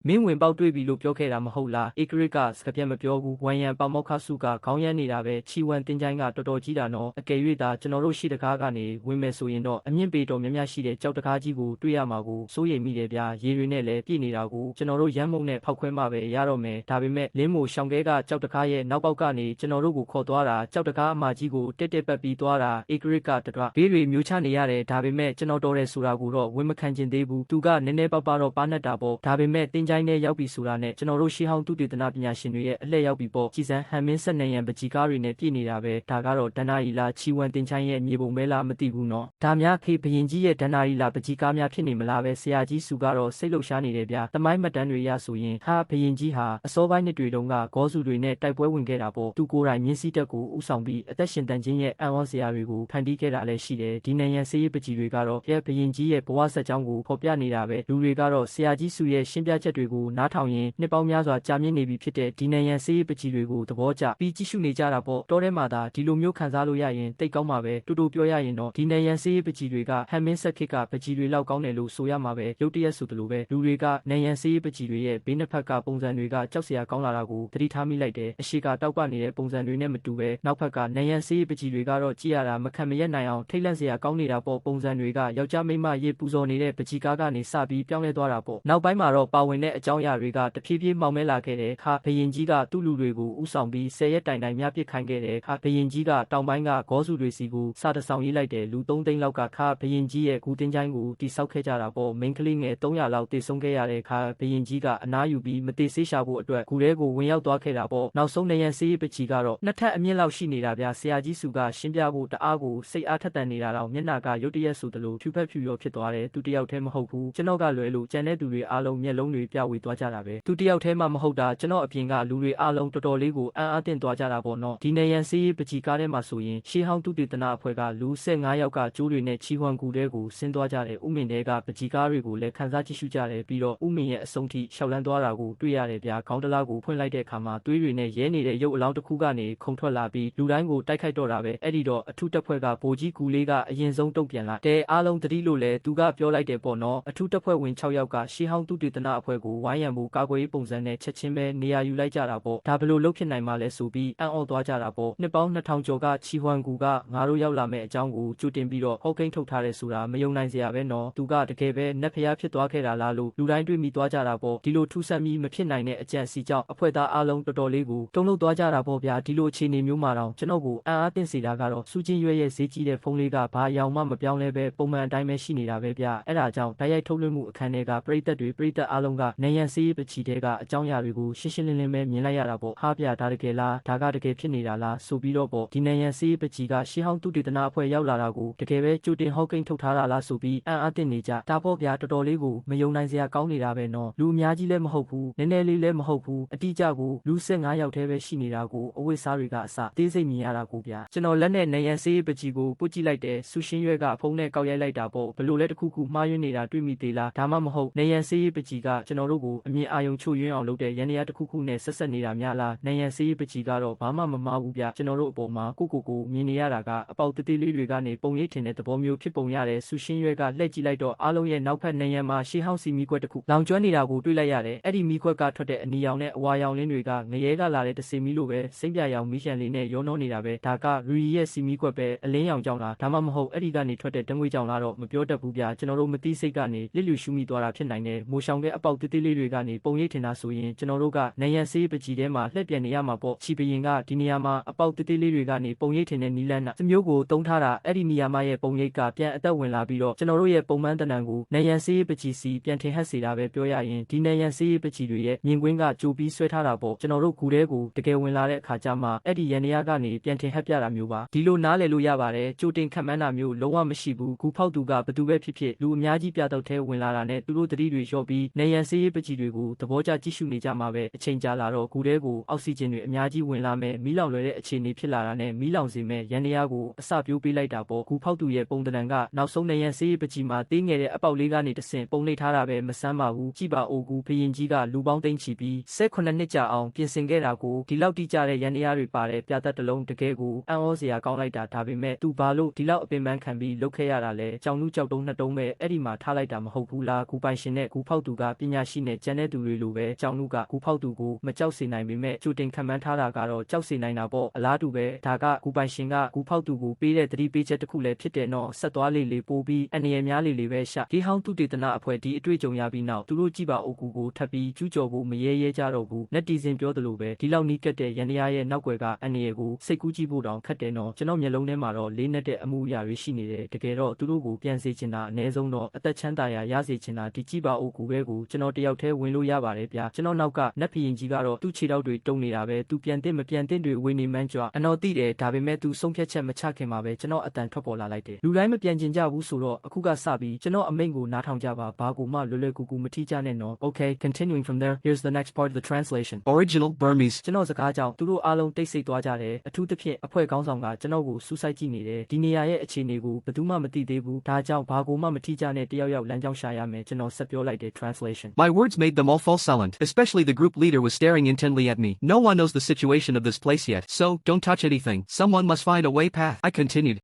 မင်းဝင်ပေါက်တွေ့ပြီလို့ပြောခဲ့တာမဟုတ်လားဧကရစ်ကစကားပြတ်မပြောဘူးဝမ်ယံပေါမောက်ခစုကခေါင်းရမ်းနေတာပဲချီဝမ်တင်ချိုင်းကတော်တော်ကြီးတာနော်အကယ်၍သာကျွန်တော်တို့ရှိတကားကနေဝင်မယ်ဆိုရင်တော့အမြင့်ပေတော်များများရှိတဲ့ကြောက်တကားကြီးကိုတွေ့ရမှာကိုစိုးရိမ်မိတယ်ဗျာရေတွေနဲ့လည်းပြည့်နေတာကိုကျွန်တော်တို့ရမ်းမုံနဲ့ဖောက်ခွဲမှပဲရတော့မယ်ဒါပေမဲ့လင်းမိုရှောင်ကဲကကြောက်တကားရဲ့နောက်ပေါက်ကနေကျွန်တော်တို့ကိုခေါ်သွားတာကြောက်တကားအမကြီးကိုတက်တက်ပတ်ပြီးသွားတာဧကရစ်ကတကားဘေးတွေမျိုးချနေရတယ်ဒါပေမဲ့ကျွန်တော်တော်တယ်ဆိုတာကိုတော့ဝန်မခံချင်သေးဘူးသူကနည်းနည်းပါးပါးတော့ပါနှက်တာပေါ့ဒါပေမဲ့တင်ချိုင်းနဲ့ရောက်ပြီဆိုတာနဲ့ကျွန်တော်တို့ရှေးဟောင်းသုတေသနပညာရှင်တွေရဲ့အလှည့်ရောက်ပြီပေါ့ကြည်စံဟန်မင်းဆက်နေရန်ပကြီးကားတွေနဲ့ပြည့်နေတာပဲဒါကတော့ဒဏ္ဍာရီလားချီဝမ်တင်ချိုင်းရဲ့မြေပုံပဲလားမသိဘူးနော်ဒါများခေဘရင်ကြီးရဲ့ဒဏ္ဍာရီလားပကြီးကားများဖြစ်နေမလားပဲဆရာကြီးစုကတော့စိတ်လှုပ်ရှားနေတယ်ဗျာသမိုင်းမှတ်တမ်းတွေရဆိုရင်ဟာဘရင်ကြီးဟာအစောပိုင်းနှစ်တွေတုန်းကဂေါစုတွေနဲ့တိုက်ပွဲဝင်ခဲ့တာပေါ့သူကိုယ်တိုင်မြင်းစည်းတပ်ကိုဥဆောင်ပြီးအသက်ရှင်တန်ခြင်းရဲ့အံ့ဩစရာတွေကိုဖန်တီးခဲ့တာလည်းရှိတယ်ဒီနိုင်ငံစေးရေးပကြီးတွေကတော့ရဲ့ဘရင်ကြီးရဲ့ဘဝဆက်ကြောင်းကိုဖော်ပြနေတာပဲလူတွေကတော့ဆရာကြီးစုရဲ့ရှင်းပြချက်တွေကိုနားထောင်ရင်နှစ်ပေါင်းများစွာကြာမြင့်နေပြီဖြစ်တဲ့ဒီနိုင်ငံစေးရေးပကြီးတွေကိုသဘောကျပြီးကြည့်ရှုနေကြတာပေါ့တောထဲမှာသာဒီလိုမျိုးခံစားလို့ရရင်တိတ်ကောင်းမှာပဲတူတူပြောရရင်တော့ဒီနိုင်ငံစေးရေးပကြီးတွေကဟန်မင်းဆက်ခေတ်ကပကြီးတွေလောက်ကောင်းတယ်လို့ဆိုရမှာပဲရုတ်တရက်ဆိုသလိုပဲလူတွေကနိုင်ငံစေးရေးပကြီးတွေရဲ့ဘေးနှစ်ဖက်ကပုံစံတွေကကြောက်စရာကောင်းလာတာကိုသတိထားမိလိုက်တယ်အရှိကတောက်ပနေတဲ့ပုံစံတွေနဲ့မတူပဲနောက်ဖက်ကနိုင်ငံစေးရေးပကြီးတွေကတော့ကြည့်ရတာမခံမရက်နိုင်အောင်ထိတ်လန့်စရာကောင်းနေတာပေါ့ပုံစံတွေကယောက်ျားမိန်းမရေပူဇော်နေတဲ့ပကြီးကားကနေစပြီးပြောင်းလဲသွားတာပေါ့နောက်ပိုင်းမှာတော့ပါဝင်တဲ့အကြောင်းအရာတွေကတဖြည်းဖြည်းမှောင်မဲလာခဲ့တယ်ခါဘရင်ကြီးကသူ့လူတွေကိုဥဆောင်ပြီး10ရက်တိုင်တိုင်များပစ်ခိုင်းခဲ့တယ်ခါဘရင်ကြီးကတောင်ပိုင်းကဂေါစုတွေစီကိုစာတဆောင်ရေးလိုက်တယ်လူ3သိန်းလောက်ကခါဘရင်ကြီးရဲ့ဂူတင်ချိုင်းကိုတိဆောက်ခဲ့ကြတာပေါ့မိန်းကလေးငယ်300လောက်တေဆုံးခဲ့ရတဲ့ခါဘရင်ကြီးကအနားယူပြီးမတေဆေးရှာဖို့အတွက်ဂူထဲကိုဝင်ရောက်သွားခဲ့တာပေါ့နောက်ဆုံးနေရန်စေးပကြီးကတော့နှစ်ထပ်အမြင့်လောက်ရှိနေတာဗျာဆရာကြီးစုကရှင်းပြဖို့တအားကိုစိတ်အားထက်သန်နေတာတော့မျက်နှာကရုတ်တရက်ဆိုသလိုဖြူဖက်ဖြူရောဖြစ်သွားတယ်သူတယောက်တည်းမဟုတ်ဘူးကျွန်တော်ကလွယ်လို့ကြံတဲ့သူတွေအားလုံးမျက်လုံးတွေပြဝေသွားကြတာပဲသူတယောက်တည်းမှမဟုတ်တာကျွန်တော်အပြင်ကလူတွေအားလုံးတော်တော်လေးကိုအံ့အားသင့်သွားကြတာပေါ့နော်ဒီနေရန်စေးပကြီးကားထဲမှာဆိုရင်ရှေးဟောင်းသုတေသနအဖွဲ့ကလူ15ယောက်ကကျိုးတွေနဲ့ချီဝမ်ကူတဲကိုဆင်းသွားကြတယ်ဥမင်တဲကပကြီးကားတွေကိုလည်းခန်းစားကြည့်ရှုကြတယ်ပြီးတော့ဥမင်ရဲ့အဆုံးထိရှောက်လန်းသွားတာကိုတွေ့ရတယ်ဗျာခေါင်းတလားကိုဖွင့်လိုက်တဲ့အခါမှာသွေးတွေနဲ့ရဲနေတဲ့ရုပ်အလောင်းတစ်ခုကနေခုန်ထွက်လာပြီးလူတိုင်းကိုတိုက်ခိုက်တော့တာပဲအဲ့ဒီတော့အထုတပ်ဖွဲ့ကဗိုလ်ကြီးကူလေးကအရင်ဆုံးတုံ့ပြန်လာတဲအားလုံးတတိလို့လဲသူကပြောလိုက်တယ်ပေါ့နော်အထုတပ်ဖွဲ့ဝင်6ယောက်ကရှေးဟောင်းသုတေသနအဖွဲ့ကိုဝိုင်းရံဖို့ကာကွယ်ရေးပုံစံနဲ့ချက်ချင်းပဲနေရာယူလိုက်ကြတာပေါ့ဒါဘလို့လုပ်ဖြစ်နိုင်မှလဲဆိုပြီးအံ့ဩသွားကြတာပေါ့နှစ်ပေါင်း2000ကျော်ကချီဝမ်ကူကငါတို့ရောက်လာမယ့်အကြောင်းကိုကြိုတင်ပြီးတော့ဟောကိန်းထုတ်ထားတယ်ဆိုတာမယုံနိုင်စရာပဲနော်သူကတကယ်ပဲနတ်ဖျားဖြစ်သွားခဲ့တာလားလို့လူတိုင်းတွေးမိသွားကြတာပေါ့ဒီလိုထူးဆန်းပြီးမဖြစ်နိုင်တဲ့အကြံစီကြောင့်အဖွဲ့သားအားလုံးတော်တော်လေးကိုတုံ့လောက်သွားကြတာပေါ့ဗျာဒီလိုအခြေအနေမျိုးမှာတော့ကျွန်တော်ကိုအံ့အားသင့်စေတာကတော့စူးချင်းရွက်ရဲ့ဈေးကြီးတဲ့ဖုန်းလေးကဘာအယောင်မှမပြောင်းလဲပဲပုံမှန်အတိုင်းပဲရှိနေတာပဲဗျာအဲ့ဒါကြောင့်တိုက်ရိုက်ထုတ်လွှင့်မှုအခန်းထဲကပရိသတ်အားလုံးကနေရန်စေးပချီတဲ့ကအကြောင်းအရာတွေကိုရှင်းရှင်းလင်းလင်းပဲမြင်လိုက်ရတာပေါ့ဟာဗျာဒါတကယ်လားဒါကတကယ်ဖြစ်နေတာလားဆိုပြီးတော့ပေါ့ဒီနေရန်စေးပချီကရှေးဟောင်းသုတေသနအဖွဲ့ရောက်လာတာကိုတကယ်ပဲကြိုတင်ဟောကိန်းထုတ်ထားတာလားဆိုပြီးအံ့အားသင့်နေကြဒါပေါ့ဗျာတော်တော်လေးကိုမယုံနိုင်စရာကောင်းနေတာပဲနော်လူအများကြီးလည်းမဟုတ်ဘူးနည်းနည်းလေးလည်းမဟုတ်ဘူးအတိအကျကိုလူ15ယောက်တည်းပဲရှိနေတာကိုအဝိစားတွေကအစသေးစိတ်မြင်ရတာကိုဗျာကျွန်တော်လက်နဲ့နေရန်စေးပချီကိုပုတ်ကြည့်လိုက်တယ်ဆူရှင်းရွက်ကဖုန်းနဲ့ကောက်ရိုက်လိုက်တာပေါ့ဘလို့လဲတခုခုမှားယွင်းနေတာတွေ့မိသေးလားဒါမှမဟုတ်နေရန်စေးပချီကကျွန်တော်တို့ကိုအမြင်အာရုံချို့ယွင်းအောင်လုပ်တဲ့ရန်ရတခုခုနဲ့ဆက်ဆက်နေတာများလားနေရန်စေးပချီကတော့ဘာမှမမှားဘူးဗျာကျွန်တော်တို့အပေါ်မှာကိုမြင်နေရတာကအပေါက်တေးသေးလေးတွေကနေပုံရိပ်ထင်တဲ့သဘောမျိုးဖြစ်ပုံရတယ်ဆူရှင်းရွက်ကလှည့်ကြည့်လိုက်တော့အားလုံးရဲ့နောက်ဖက်နေရန်မှာရှေးဟောင်းစီမီခွက်တစ်ခုလောင်ကျွမ်းနေတာကိုတွေ့လိုက်ရတယ်အဲ့ဒီမီခွက်ကထွက်တဲ့အနီရောင်နဲ့အဝါရောင်လင်းတွေကငရဲကလာတဲ့တစင်မီလိုပဲစိမ့်ပြရောင်မီးရှံလေးနဲ့ရောနှောနေတာပဲဒါကရူရီရဲ့စီမီခွက်ပဲအလင်းရောင်ကြောင့်လားဒါမှမဟုတ်အဲ့ဒီကနေထွက်တဲ့တငွေကြောင့်လားတော့မပြောတတ်ဘူးဗျာကျွန်တော်တို့မသိစိတ်ကနေလစ်လျူရှုမိသွားတာဖြစ်နိုင်တယ်မိုးရှောင်တဲ့အပေါက်တေးသေးလေးတွေကနေပုံရိပ်ထင်တာဆိုရင်ကျွန်တော်တို့ကနေရန်စေးပကြီးထဲမှာလှည့်ပြန်နေရမှာပေါ့ချီပရင်ကဒီနေရာမှာအပေါက်တေးသေးလေးတွေကနေပုံရိပ်ထင်တဲ့နီလန်းနာစမျိုးကိုတုံးထားတာအဲ့ဒီနေရာမှာရဲ့ပုံရိပ်ကပြန်အသက်ဝင်လာပြီးတော့ကျွန်တော်တို့ရဲ့ပုံမှန်တဏ္ဍန်ကိုနေရန်စေးပကြီးစီပြန်ထင်ဟပ်စေတာပဲပြောရရင်ဒီနေရန်စေးပကြီးတွေရဲ့မြင်ကွင်းကကြိုပြီးဆွဲထားတာပေါ့ကျွန်တော်တို့ဂူထဲကိုတကယ်ဝင်လာတဲ့အခါကျမှအဲ့ဒီရန်နေရာကနေပြန်ထင်ဟပ်ပြတာမျိုးပါဒီလိုနားလည်လို့ရပါတယ်ကြိုတင်ခန့်မှန်းတာမျိုးလုံးဝမရှိဘူးဂူဖောက်သူကဘသူပဲဖြစ်ဖြစ်လူအများကြီးပြတော့ထဲဝင်လာတာနဲ့သူတို့တတိတွေလျှော့ပြီးနေရန်စေးပကြီးတွေကိုသဘောကျကြည့်ရှုနေကြမှာပဲအချိန်ကြာလာတော့ဂူထဲကိုအောက်ဆီဂျင်တွေအများကြီးဝင်လာမယ်မီးလောင်လွယ်တဲ့အခြေအနေဖြစ်လာတာနဲ့မီးလောင်စေမဲ့ရန်နေရာကိုအစပြိုးပေးလိုက်တာပေါ့ဂူဖောက်သူရဲ့ပုံတဏ္ဍကနောက်ဆုံးနေရန်စေးပကြီးမှာသေးငယ်တဲ့အပေါက်လေးကနေတဆင့်ပုံနှိပ်ထားတာပဲမဆမ်းပါဘူးကြည့်ပါအိုကူဖရင်ကြီးကလူပေါင်းသိန်းချီပြီး18နှစ်ကြာအောင်ပြင်ဆင်ခဲ့တာကိုဒီလောက်တိကျတဲ့ရန်နေရာတွေပါတဲ့ပြသက်တလုံးတကယ်ကိုအံ့ဩစရာကောင်းလိုက်တာဒါပေမဲ့သူဘာလို့ဒီလောက်အပင်ပန်းခံပြီးလုပ်ခဲ့ရတာလဲကြောင်လူကြောက်တုံးနှစ်တုံးပဲအဲ့ဒီမှာထားလိုက်တာမဟုတ်ဘူးလားဂူပိုင်ရှင်နဲ့ဂူဖောက်သူကပညာရှိ ရှိနဲ့ကျန်တဲ့သူတွေလိုပဲကြောင်နုကဂူဖောက်သူကိုမကြောက်စေနိုင်ပေမဲ့ကြိုတင်ခံမှန်းထားတာကတော့ကြောက်စေနိုင်တာပေါ့အလားတူပဲဒါကဂူပိုင်ရှင်ကဂူဖောက်သူကိုပေးတဲ့သတိပေးချက်တစ်ခုလည်းဖြစ်တယ်နော်ဆက်သွားလေပို့ပြီးအန္တရာယ်များလေပဲရှာဒီဟောင်းသူတေသနာအဖွဲ့ဒီအတွေ့အကြုံရပြီးနောက်သူတို့ကြည့်ပါအုပ်ကူကိုထပ်ပြီးကျူးကျော်ဖို့မရဲကြတော့ဘူးnetတီဇင်ပြောသလိုပဲဒီလောက်နီးကပ်တဲ့ရန်တရားရဲ့နောက်ွယ်ကအန္တရာယ်ကိုစိတ်ကူးကြည့်ဖို့တောင်ခက်တယ်နော်ကျွန်တော်မျက်လုံးထဲမှာတော့လေးနက်တဲ့အမှုအရာတွေရှိနေတယ်တကယ်တော့သူတို့ကိုပြန်စေချင်တာအနည်းဆုံးတော့အသက်ချမ်းသာရာရစေချင်တာဒီကြည့်ပါအုပ်ကူပဲကိုကျွန်တော်တယောက်တည်းဝင်လို့ရပါတယ်ဗျာကျွန်တော်နောက်ကနက်ဖီရင်ကြီးကတော့သူ့ခြေထောက်တွေတုံနေတာပဲသူပြန်တင်မပြန်တင်တွေဝေနေမှန်းကြွအနော်သိတယ်ဒါပေမဲ့သူဆုံးဖြတ်ချက်မချခင်မှာပဲကျွန်တော်အတန်ထွက်ပေါ်လာလိုက်တယ်လူတိုင်းမပြန်ကျင်ကြဘူးဆိုတော့အခုကစပြီးကျွန်တော်အမိန့်ကိုနားထောင်ကြပါဘာကိုမှလွယ်လွယ်ကူကူမထီးကြနဲ့နော် Okay continuing from there here's the next part of the translation Original Burmese. ကျွန်တော်စကားကြောင့်သူတို့အားလုံးတိတ်ဆိတ်သွားကြတယ်အထူးသဖြင့်အဖွဲ့ခေါင်းဆောင်ကကျွန်တော်ကိုစူးစိုက်ကြည့်နေတယ်ဒီနေရာရဲ့အခြေအနေကိုဘယ်သူမှမသိသေးဘူးဒါကြောင့်ဘာကိုမှမထီးကြနဲ့တယောက်ယောက်လမ်းကြောင်းရှာရမယ်ကျွန်တော်ဆက်ပြောလိုက်တယ် translation My words made them all fall silent. Especially the group leader was staring intently at me. No one knows the situation of this place yet, so don't touch anything. Someone must find a way past. I continued.